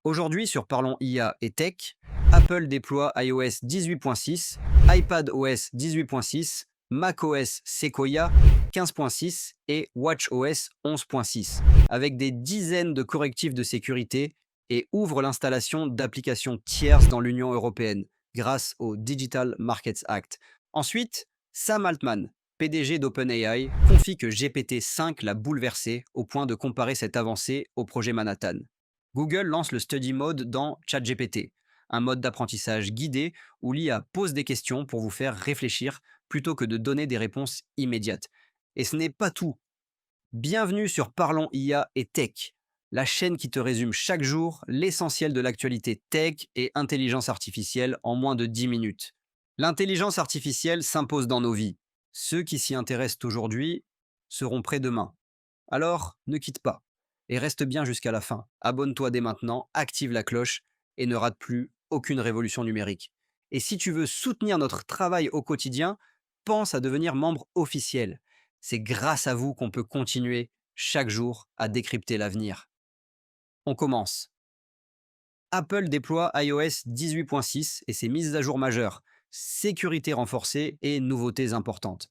Aujourd'hui, sur Parlons IA et Tech, Apple déploie iOS 18.6, iPadOS 18.6, macOS Sequoia 15.6 et watchOS 11.6, avec des dizaines de correctifs de sécurité et ouvre l'installation d'applications tierces dans l'Union européenne grâce au Digital Markets Act. Ensuite, Sam Altman, PDG d'OpenAI, confie que GPT-5 l'a bouleversé au point de comparer cette avancée au projet Manhattan. Google lance le Study Mode dans ChatGPT, un mode d'apprentissage guidé où l'IA pose des questions pour vous faire réfléchir plutôt que de donner des réponses immédiates. Et ce n'est pas tout. Bienvenue sur Parlons IA et Tech, la chaîne qui te résume chaque jour l'essentiel de l'actualité tech et intelligence artificielle en moins de 10 minutes. L'intelligence artificielle s'impose dans nos vies. Ceux qui s'y intéressent aujourd'hui seront prêts demain. Alors, ne quitte pas et reste bien jusqu'à la fin. Abonne-toi dès maintenant, active la cloche et ne rate plus aucune révolution numérique. Et si tu veux soutenir notre travail au quotidien, pense à devenir membre officiel. C'est grâce à vous qu'on peut continuer chaque jour à décrypter l'avenir. On commence. Apple déploie iOS 18.6 et ses mises à jour majeures, sécurité renforcée et nouveautés importantes.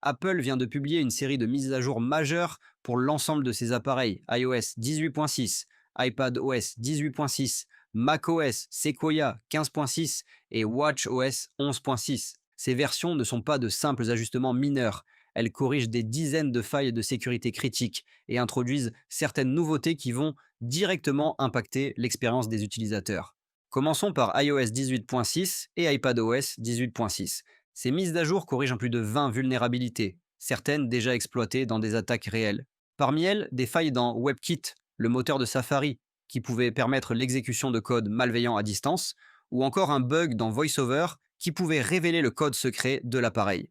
Apple vient de publier une série de mises à jour majeures pour l'ensemble de ses appareils iOS 18.6, iPadOS 18.6, macOS Sequoia 15.6 et watchOS 11.6. Ces versions ne sont pas de simples ajustements mineurs. Elles corrigent des dizaines de failles de sécurité critiques et introduisent certaines nouveautés qui vont directement impacter l'expérience des utilisateurs. Commençons par iOS 18.6 et iPadOS 18.6. Ces mises à jour corrigent plus de 20 vulnérabilités, certaines déjà exploitées dans des attaques réelles. Parmi elles, des failles dans WebKit, le moteur de Safari, qui pouvait permettre l'exécution de code malveillant à distance, ou encore un bug dans VoiceOver qui pouvait révéler le code secret de l'appareil.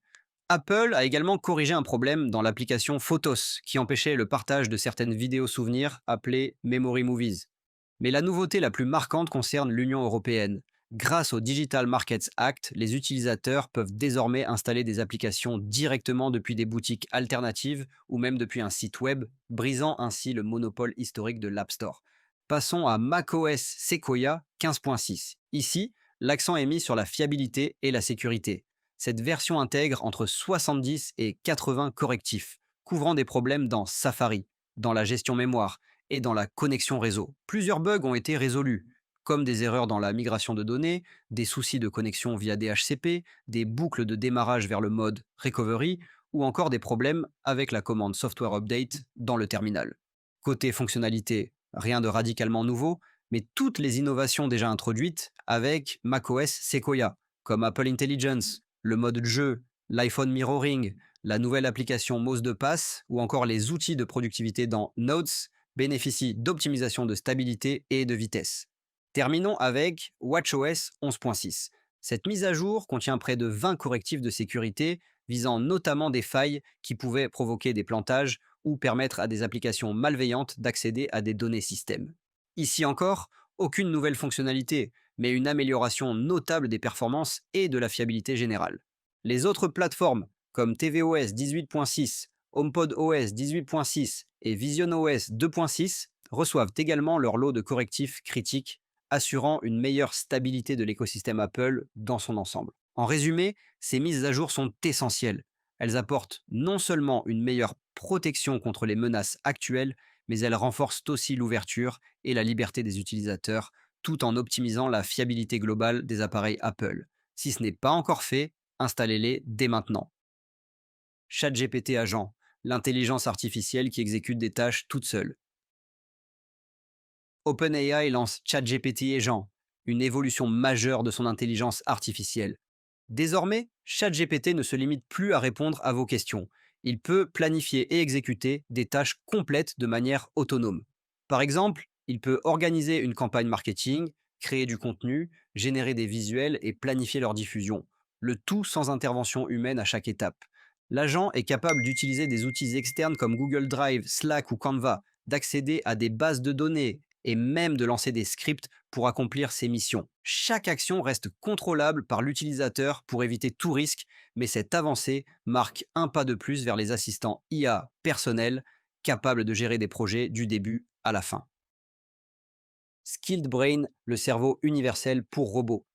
Apple a également corrigé un problème dans l'application Photos, qui empêchait le partage de certaines vidéos souvenirs appelées Memory Movies. Mais la nouveauté la plus marquante concerne l'Union européenne. Grâce au Digital Markets Act, les utilisateurs peuvent désormais installer des applications directement depuis des boutiques alternatives ou même depuis un site web, brisant ainsi le monopole historique de l'App Store. Passons à macOS Sequoia 15.6. Ici, l'accent est mis sur la fiabilité et la sécurité. Cette version intègre entre 70 et 80 correctifs, couvrant des problèmes dans Safari, dans la gestion mémoire et dans la connexion réseau. Plusieurs bugs ont été résolus, comme des erreurs dans la migration de données, des soucis de connexion via DHCP, des boucles de démarrage vers le mode recovery ou encore des problèmes avec la commande software update dans le terminal. Côté fonctionnalité, rien de radicalement nouveau, mais toutes les innovations déjà introduites avec macOS Sequoia, comme Apple Intelligence, le mode jeu, l'iPhone Mirroring, la nouvelle application Mouse de passe ou encore les outils de productivité dans Notes bénéficient d'optimisation de stabilité et de vitesse. Terminons avec watchOS 11.6. Cette mise à jour contient près de 20 correctifs de sécurité visant notamment des failles qui pouvaient provoquer des plantages ou permettre à des applications malveillantes d'accéder à des données système. Ici encore, aucune nouvelle fonctionnalité, mais une amélioration notable des performances et de la fiabilité générale. Les autres plateformes, comme tvOS 18.6, HomePodOS 18.6 et VisionOS 2.6, reçoivent également leur lot de correctifs critiques, assurant une meilleure stabilité de l'écosystème Apple dans son ensemble. En résumé, ces mises à jour sont essentielles. Elles apportent non seulement une meilleure protection contre les menaces actuelles, mais elles renforcent aussi l'ouverture et la liberté des utilisateurs, tout en optimisant la fiabilité globale des appareils Apple. Si ce n'est pas encore fait, installez-les dès maintenant. ChatGPT Agent, l'intelligence artificielle qui exécute des tâches toute seule. OpenAI lance ChatGPT Agent, une évolution majeure de son intelligence artificielle. Désormais, ChatGPT ne se limite plus à répondre à vos questions. Il peut planifier et exécuter des tâches complètes de manière autonome. Par exemple, il peut organiser une campagne marketing, créer du contenu, générer des visuels et planifier leur diffusion. Le tout sans intervention humaine à chaque étape. L'agent est capable d'utiliser des outils externes comme Google Drive, Slack ou Canva, d'accéder à des bases de données et même de lancer des scripts pour accomplir ses missions. Chaque action reste contrôlable par l'utilisateur pour éviter tout risque, mais cette avancée marque un pas de plus vers les assistants IA personnels capables de gérer des projets du début à la fin. Skilled Brain, le cerveau universel pour robots.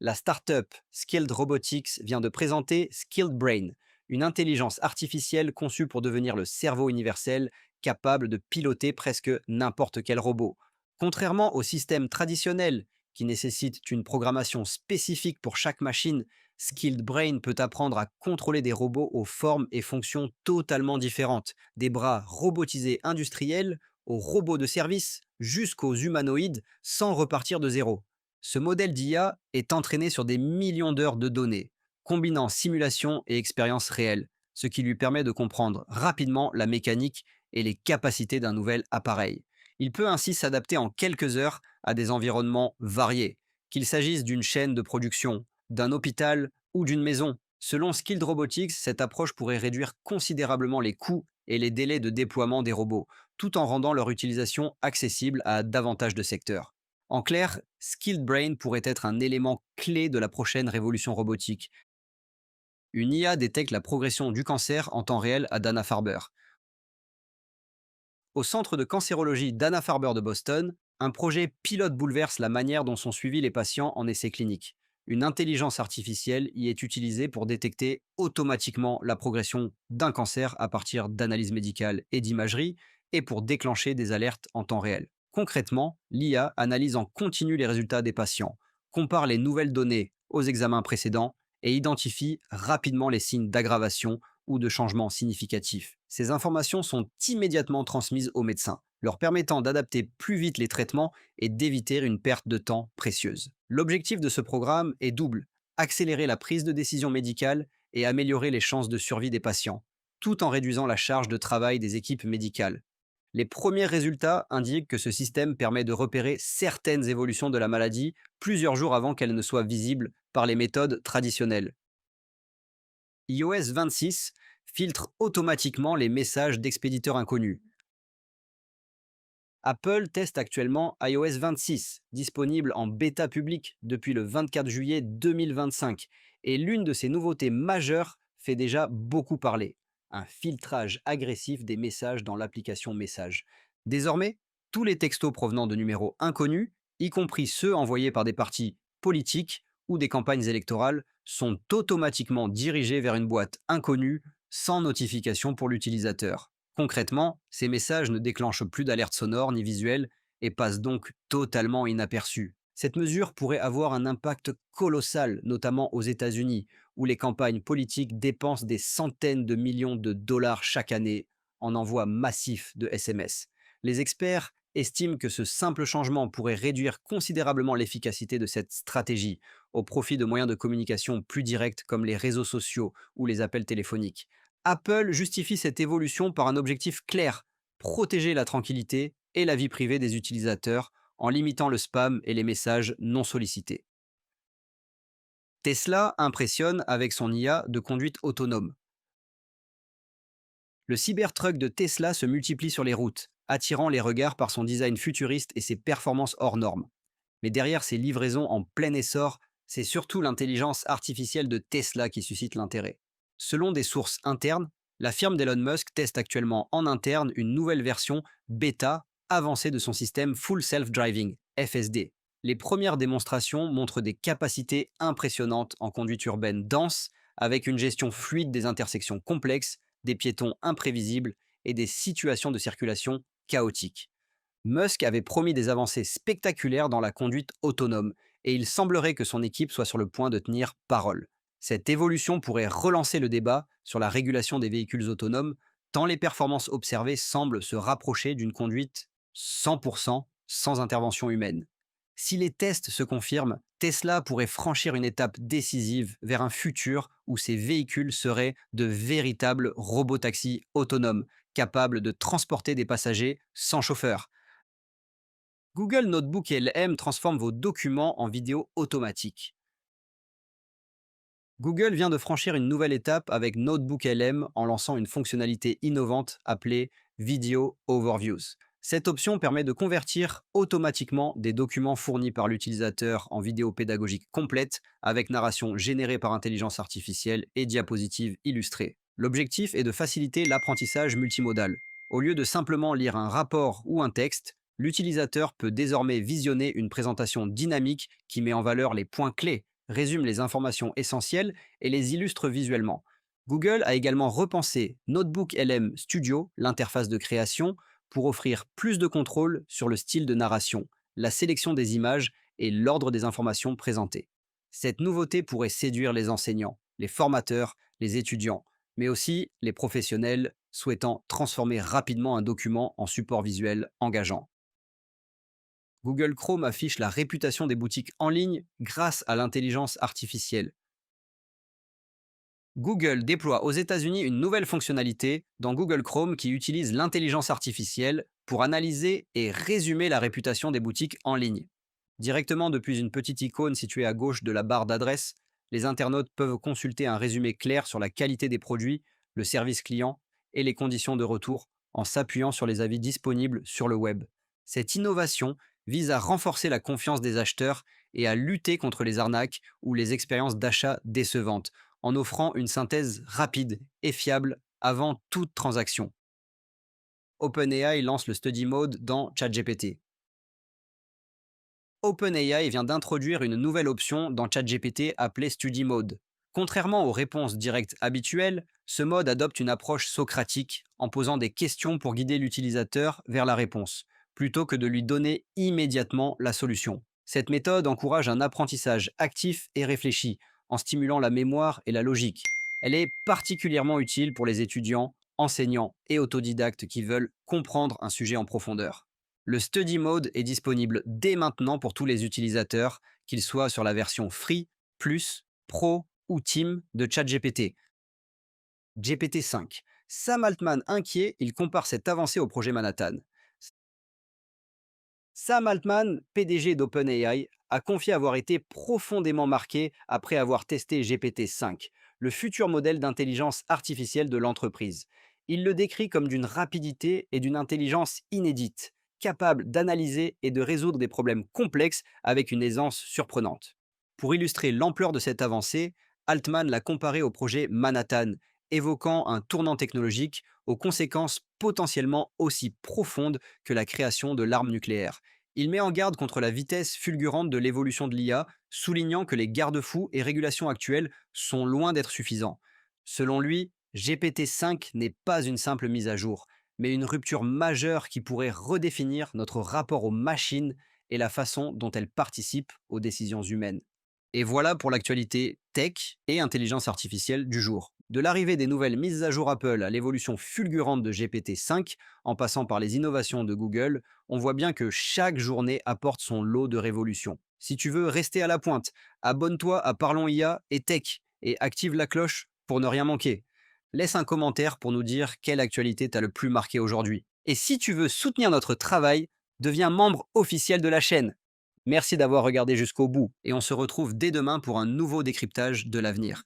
La startup Skilled Robotics vient de présenter Skilled Brain, une intelligence artificielle conçue pour devenir le cerveau universel capable de piloter presque n'importe quel robot. Contrairement au système traditionnel qui nécessite une programmation spécifique pour chaque machine, Skilled Brain peut apprendre à contrôler des robots aux formes et fonctions totalement différentes, des bras robotisés industriels aux robots de service jusqu'aux humanoïdes sans repartir de zéro. Ce modèle d'IA est entraîné sur des millions d'heures de données, combinant simulation et expérience réelle, ce qui lui permet de comprendre rapidement la mécanique et les capacités d'un nouvel appareil. Il peut ainsi s'adapter en quelques heures à des environnements variés, qu'il s'agisse d'une chaîne de production, d'un hôpital ou d'une maison. Selon Skilled Robotics, cette approche pourrait réduire considérablement les coûts et les délais de déploiement des robots, tout en rendant leur utilisation accessible à davantage de secteurs. En clair, Skilled Brain pourrait être un élément clé de la prochaine révolution robotique. Une IA détecte la progression du cancer en temps réel à Dana-Farber. Au centre de cancérologie Dana-Farber de Boston, un projet pilote bouleverse la manière dont sont suivis les patients en essais cliniques. Une intelligence artificielle y est utilisée pour détecter automatiquement la progression d'un cancer à partir d'analyses médicales et d'imagerie et pour déclencher des alertes en temps réel. Concrètement, l'IA analyse en continu les résultats des patients, compare les nouvelles données aux examens précédents et identifie rapidement les signes d'aggravation ou de changements significatifs. Ces informations sont immédiatement transmises aux médecins, leur permettant d'adapter plus vite les traitements et d'éviter une perte de temps précieuse. L'objectif de ce programme est double: accélérer la prise de décision médicale et améliorer les chances de survie des patients, tout en réduisant la charge de travail des équipes médicales. Les premiers résultats indiquent que ce système permet de repérer certaines évolutions de la maladie plusieurs jours avant qu'elles ne soient visibles par les méthodes traditionnelles. iOS 26 filtre automatiquement les messages d'expéditeurs inconnus. Apple teste actuellement iOS 26, disponible en bêta publique depuis le 24 juillet 2025, et l'une de ces nouveautés majeures fait déjà beaucoup parler: un filtrage agressif des messages dans l'application Messages. Désormais, tous les textos provenant de numéros inconnus, y compris ceux envoyés par des partis politiques ou des campagnes électorales, sont automatiquement dirigés vers une boîte inconnue sans notification pour l'utilisateur. Concrètement, ces messages ne déclenchent plus d'alerte sonore ni visuelle et passent donc totalement inaperçus. Cette mesure pourrait avoir un impact colossal, notamment aux États-Unis, où les campagnes politiques dépensent des centaines de millions de dollars chaque année en envois massifs de SMS. Les experts estiment que ce simple changement pourrait réduire considérablement l'efficacité de cette stratégie, au profit de moyens de communication plus directs comme les réseaux sociaux ou les appels téléphoniques. Apple justifie cette évolution par un objectif clair: protéger la tranquillité et la vie privée des utilisateurs en limitant le spam et les messages non sollicités. Tesla impressionne avec son IA de conduite autonome. Le Cybertruck de Tesla se multiplie sur les routes, attirant les regards par son design futuriste et ses performances hors normes. Mais derrière ces livraisons en plein essor, c'est surtout l'intelligence artificielle de Tesla qui suscite l'intérêt. Selon des sources internes, la firme d'Elon Musk teste actuellement en interne une nouvelle version bêta avancée de son système Full Self-Driving, FSD. Les premières démonstrations montrent des capacités impressionnantes en conduite urbaine dense, avec une gestion fluide des intersections complexes, des piétons imprévisibles et des situations de circulation chaotiques. Musk avait promis des avancées spectaculaires dans la conduite autonome, et il semblerait que son équipe soit sur le point de tenir parole. Cette évolution pourrait relancer le débat sur la régulation des véhicules autonomes, tant les performances observées semblent se rapprocher d'une conduite 100% sans intervention humaine. Si les tests se confirment, Tesla pourrait franchir une étape décisive vers un futur où ces véhicules seraient de véritables robotaxis autonomes, capables de transporter des passagers sans chauffeur. Google Notebook LM transforme vos documents en vidéo automatique. Google vient de franchir une nouvelle étape avec Notebook LM en lançant une fonctionnalité innovante appelée Video Overviews. Cette option permet de convertir automatiquement des documents fournis par l'utilisateur en vidéo pédagogique complète avec narration générée par intelligence artificielle et diapositives illustrées. L'objectif est de faciliter l'apprentissage multimodal. Au lieu de simplement lire un rapport ou un texte, L'utilisateur peut désormais visionner une présentation dynamique qui met en valeur les points clés, résume les informations essentielles et les illustre visuellement. Google a également repensé Notebook LM Studio, l'interface de création, pour offrir plus de contrôle sur le style de narration, la sélection des images et l'ordre des informations présentées. Cette nouveauté pourrait séduire les enseignants, les formateurs, les étudiants, mais aussi les professionnels souhaitant transformer rapidement un document en support visuel engageant. Google Chrome affiche la réputation des boutiques en ligne grâce à l'intelligence artificielle. Google déploie aux États-Unis une nouvelle fonctionnalité dans Google Chrome qui utilise l'intelligence artificielle pour analyser et résumer la réputation des boutiques en ligne. Directement depuis une petite icône située à gauche de la barre d'adresse, les internautes peuvent consulter un résumé clair sur la qualité des produits, le service client et les conditions de retour en s'appuyant sur les avis disponibles sur le web. Cette innovation vise à renforcer la confiance des acheteurs et à lutter contre les arnaques ou les expériences d'achat décevantes en offrant une synthèse rapide et fiable avant toute transaction. OpenAI lance le Study Mode dans ChatGPT. OpenAI vient d'introduire une nouvelle option dans ChatGPT appelée Study Mode. Contrairement aux réponses directes habituelles, ce mode adopte une approche socratique en posant des questions pour guider l'utilisateur vers la réponse, plutôt que de lui donner immédiatement la solution. Cette méthode encourage un apprentissage actif et réfléchi, en stimulant la mémoire et la logique. Elle est particulièrement utile pour les étudiants, enseignants et autodidactes qui veulent comprendre un sujet en profondeur. Le Study Mode est disponible dès maintenant pour tous les utilisateurs, qu'ils soient sur la version Free, Plus, Pro ou Team de ChatGPT. GPT-5. Sam Altman inquiet, il compare cette avancée au projet Manhattan. Sam Altman, PDG d'OpenAI, a confié avoir été profondément marqué après avoir testé GPT-5, le futur modèle d'intelligence artificielle de l'entreprise. Il le décrit comme d'une rapidité et d'une intelligence inédite, capable d'analyser et de résoudre des problèmes complexes avec une aisance surprenante. Pour illustrer l'ampleur de cette avancée, Altman l'a comparé au projet Manhattan, évoquant un tournant technologique aux conséquences potentiellement aussi profondes que la création de l'arme nucléaire. Il met en garde contre la vitesse fulgurante de l'évolution de l'IA, soulignant que les garde-fous et régulations actuelles sont loin d'être suffisants. Selon lui, GPT-5 n'est pas une simple mise à jour, mais une rupture majeure qui pourrait redéfinir notre rapport aux machines et la façon dont elles participent aux décisions humaines. Et voilà pour l'actualité tech et intelligence artificielle du jour. De l'arrivée des nouvelles mises à jour Apple à l'évolution fulgurante de GPT-5, en passant par les innovations de Google, on voit bien que chaque journée apporte son lot de révolutions. Si tu veux rester à la pointe, abonne-toi à Parlons IA et Tech et active la cloche pour ne rien manquer. Laisse un commentaire pour nous dire quelle actualité t'a le plus marqué aujourd'hui. Et si tu veux soutenir notre travail, deviens membre officiel de la chaîne. Merci d'avoir regardé jusqu'au bout et on se retrouve dès demain pour un nouveau décryptage de l'avenir.